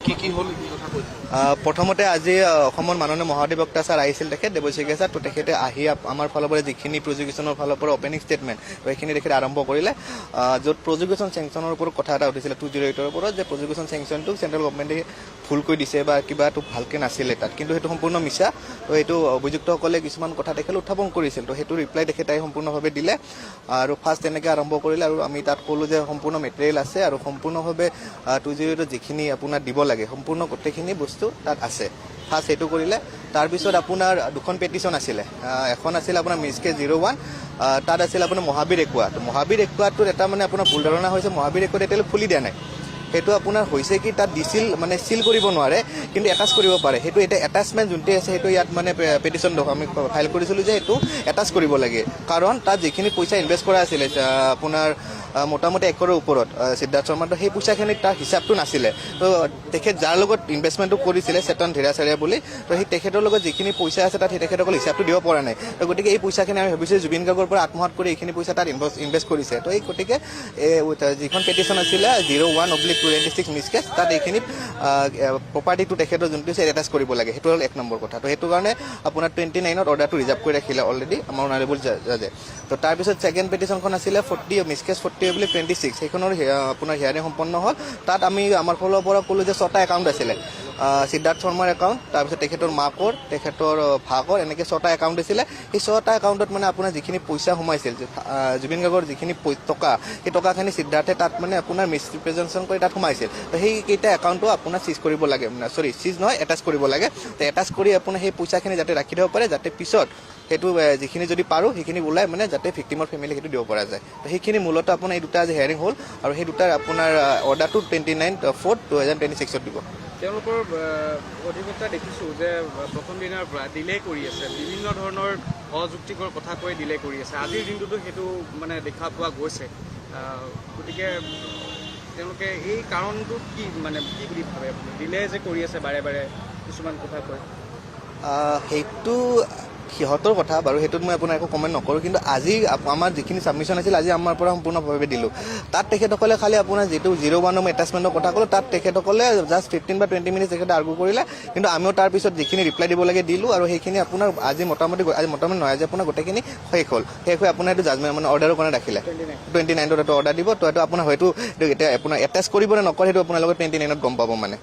কি হল কি কথা কৈ প্ৰথমতে আজি অসমৰ মাননীয় মহাধিবক্তা ছাৰ আহিছিল তেখেত দেৱশিকে ছাৰ তো তেখেতে আহি আমাৰ ফালৰ পৰা যিখিনি প্ৰজিকিউশ্যনৰ ফালৰ পৰা অপেনিং ষ্টেটমেণ্ট সেইখিনি তেখেতে আৰম্ভ কৰিলে য'ত প্ৰজিকিউশ্যন চেংচনৰ ওপৰত কথা এটা উঠিছিলে 208ৰ ওপৰত যে প্ৰজিকিউশ্যন চেংচনটো চেণ্ট্ৰেল গভৰ্ণমেণ্টে ভুলকৈ দিছে বা কিবাটো ভালকৈ নাছিলে তাত কিন্তু সেইটো সম্পূৰ্ণ মিছা তো এইটো অভিযুক্তসকলে কিছুমান কথা তেখেতে উত্থাপন কৰিছিল তো সেইটো ৰিপ্লাই তেখেতে সম্পূৰ্ণভাৱে দিলে আৰু ফাৰ্ষ্ট তেনেকৈ আৰম্ভ কৰিলে আৰু আমি তাত ক'লোঁ যে সম্পূৰ্ণ মেটেৰিয়েল আছে আৰু সম্পূৰ্ণভাৱে 208ত যিখিনি আপোনাৰ দিব লাগে সম্পূৰ্ণ গোটেইখিনি বস্তু তাত আছে ফাৰ্ষ্ট সেইটো কৰিলে তাৰপিছত আপোনাৰ দুখন পেটিশ্যন আছিলে এখন আছিল আপোনাৰ মিছকে 01 তাত আছিল আপোনাৰ মহাবীৰ একুৱা তো মহাবীৰ একুৱাটোত এটা মানে আপোনাৰ ভুল ধাৰণা হৈছে মহাবীৰ একুৱাত এতিয়ালৈ খুলি দিয়া নাই সেইটো আপোনাৰ হৈছে কি তাত দিছিল মানে চিল কৰিব নোৱাৰে কিন্তু এটাচ কৰিব পাৰে সেইটো এতিয়া এটাচমেণ্ট যোনটো আছে সেইটো ইয়াত মানে পেটিশ্যন আমি ফাইল কৰিছিলোঁ যে সেইটো এটাচ কৰিব লাগে কাৰণ তাত যিখিনি পইচা ইনভেষ্ট কৰা আছিলে আপোনাৰ মোটামুটি 1 কৰোৰৰ ওপৰত সিদ্ধাৰ্থ শৰ্মাটো সেই পইচাখিনি তাৰ হিচাপটো নাছিলে তো তেখেত যাৰ লগত ইনভেষ্টমেণ্টটো কৰিছিলে চেতন ধীৰাচাৰ্য বুলি তো সেই তেখেতৰ লগত যিখিনি পইচা আছে তাত সেই তেখেতসকল হিচাপটো দিব পৰা নাই তো গতিকে এই পইচাখিনি আমি ভাবিছোঁ জুবিন গাৰ্গৰ পৰা আত্মসাৎ কৰি এইখিনি পইচা তাত ইনভেষ্ট কৰিছে তো এই গতিকে যিখন পেটিশ্যন আছিলে 01/26 মিছ কেছ তাত এইখিনি প্ৰপাৰ্টিটো তেখেতৰ যোনটো আছে এটাচ কৰিব লাগে সেইটো হ'ল 1 নম্বৰ কথা তো সেইটো কাৰণে আপোনাৰ 29ত অৰ্ডাৰটো ৰিজাৰ্ভ কৰি ৰাখিলে অলৰেডি আমাৰ অনাৰেবল জাজে তো তাৰপিছত ছেকেণ্ড পেটিশ্যনখন আছিলে 40 মিছ কেছ 26 সেইখনৰ আপোনাৰ হিয়াৰিং সম্পন্ন হ'ল তাত আমি আমাৰ ফালৰ পৰা ক'লোঁ যে 6টা একাউণ্ট আছিলে সিদ্ধাৰ্থ শৰ্মাৰ একাউণ্ট তাৰপিছত তেখেতৰ মাকৰ তেখেতৰ ভাগৰ এনেকৈ 6টা একাউণ্ট আছিলে সেই 6টা একাউণ্টত মানে আপোনাৰ যিখিনি পইচা সোমাইছিল জুবিন গাৰ্গৰ যিখিনি টকা সেই টকাখিনি সিদ্ধাৰ্থে তাত মানে আপোনাৰ মিছৰিপ্ৰেজেণ্টেশ্যন কৰি তাত সোমাইছিল তো সেইকেইটা একাউণ্টটো আপোনাৰ চিজ কৰিব লাগে চিজ নহয় এটাচ কৰিব লাগে তো এটাচ কৰি আপোনাৰ সেই পইচাখিনি যাতে ৰাখি দিব পাৰে যাতে পিছত সেইটো যিখিনি যদি পাৰোঁ সেইখিনি ওলাই মানে যাতে ভিক্টিমৰ ফেমিলি সেইটো দিব পৰা যায় তো সেইখিনি মূলতঃ আপোনাৰ এই দুটা আজি হেয়াৰিং হ'ল আৰু সেই দুটাৰ আপোনাৰ অৰ্ডাৰটো 29/4/2026 দিব তেওঁলোকৰ অধিবক্তা দেখিছোঁ যে প্ৰথম দিনৰ পৰা ডিলে কৰি আছে বিভিন্ন ধৰণৰ অযুক্তিকৰ কথা কৈ ডিলে কৰি আছে আজিৰ দিনটোতো সেইটো মানে দেখা পোৱা গৈছে গতিকে তেওঁলোকে এই কাৰণটো কি মানে কি বুলি ভাবে ডিলে যে কৰি আছে বাৰে বাৰে কিছুমান কথা কৈ সেইটো সিহঁতৰ কথা বাৰু সেইটোত মই আপোনাৰ একো কমেণ্ট নকৰোঁ কিন্তু আজি আমাৰ যিখিনি ছাবমিশ্যন আছিল আজি আমাৰ পৰা সম্পূৰ্ণভাৱে দিলোঁ তাত তেখেতসকলে খালি আপোনাৰ যিটো 01 এটাচমেণ্টৰ কথা ক'লোঁ তাত তেখেতসকলে জাষ্ট 15 বা 20 মিনিট তেখেতে আৰ্গু কৰিলে কিন্তু আমিও তাৰপিছত যিখিনি ৰিপ্লাই দিব লাগে দিলোঁ আৰু সেইখিনি আপোনাৰ আজি মোটামুটি নহয় আজি আপোনাৰ গোটেইখিনি শেষ হ'ল শেষ হৈ আপোনাৰ এইটো জাজমেণ্ট মানে অৰ্ডাৰৰ কাৰণে ৰাখিলে 29ত এইটো অৰ্ডাৰ দিব তো এইটো আপোনাৰ হয়তো এতিয়া আপোনাৰ এটাচ কৰিব নে নকৰে সেইটো আপোনালোকে 29ত গম পাব মানে